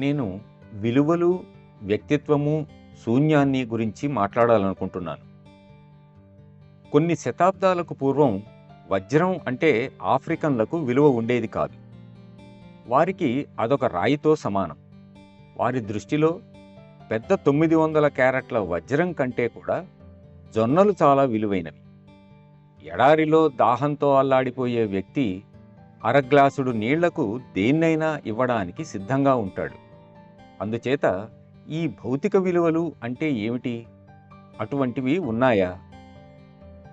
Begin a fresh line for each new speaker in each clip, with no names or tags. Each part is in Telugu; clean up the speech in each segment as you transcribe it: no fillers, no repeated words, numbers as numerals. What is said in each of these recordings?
నేను విలువలు, వ్యక్తిత్వము, శూన్యాన్ని గురించి మాట్లాడాలనుకుంటున్నాను. కొన్ని శతాబ్దాలకు పూర్వం వజ్రం అంటే ఆఫ్రికన్లకు విలువ ఉండేది కాదు. వారికి అదొక రాయితో సమానం. వారి దృష్టిలో పెద్ద 900 క్యారెట్ల వజ్రం కంటే కూడా జొన్నలు చాలా విలువైనవి. ఎడారిలో దాహంతో అల్లాడిపోయే వ్యక్తి అరగ్లాసుడు నీళ్లకు దేన్నైనా ఇవ్వడానికి సిద్ధంగా ఉంటాడు. అందుచేత ఈ భౌతిక విలువలు అంటే ఏమిటి? అటువంటివి ఉన్నాయా?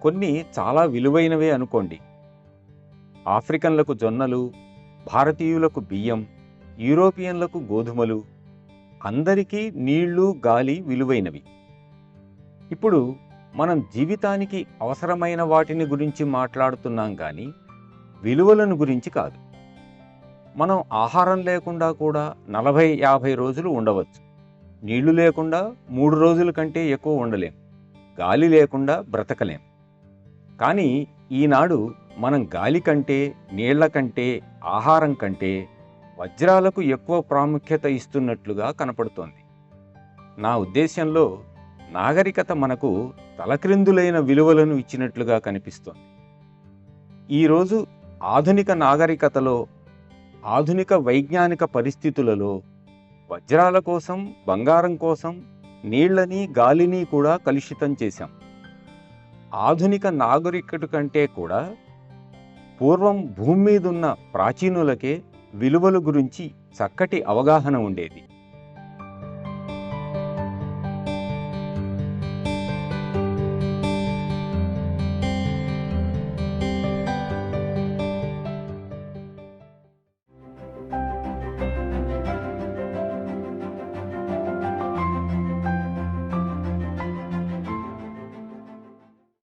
కొన్ని చాలా విలువైనవే అనుకోండి. ఆఫ్రికన్లకు జొన్నలు, భారతీయులకు బియ్యం, యూరోపియన్లకు గోధుమలు, అందరికీ నీళ్లు, గాలి విలువైనవి. ఇప్పుడు మనం జీవితానికి అవసరమైన వాటిని గురించి మాట్లాడుతున్నాం కానీ విలువలను గురించి కాదు. మనం ఆహారం లేకుండా కూడా 40-50 రోజులు ఉండవచ్చు. నీళ్లు లేకుండా 3 రోజుల కంటే ఎక్కువ ఉండలేం. గాలి లేకుండా బ్రతకలేం. కానీ ఈనాడు మనం గాలి కంటే, నీళ్ల కంటే, ఆహారం కంటే వజ్రాలకు ఎక్కువ ప్రాముఖ్యత ఇస్తున్నట్లుగా కనపడుతోంది. నా ఉద్దేశ్యంలో నాగరికత మనకు తలక్రిందులైన విలువలను ఇచ్చినట్లుగా కనిపిస్తోంది. ఈరోజు ఆధునిక నాగరికతలో, ఆధునిక వైజ్ఞానిక పరిస్థితులలో వజ్రాల కోసం, బంగారం కోసం నీళ్లని, గాలిని కూడా కలుషితం చేశాం. ఆధునిక నాగరికత కంటే కూడా పూర్వం భూమి మీదున్న ప్రాచీనులకే విలువల గురించి చక్కటి అవగాహన ఉండేది.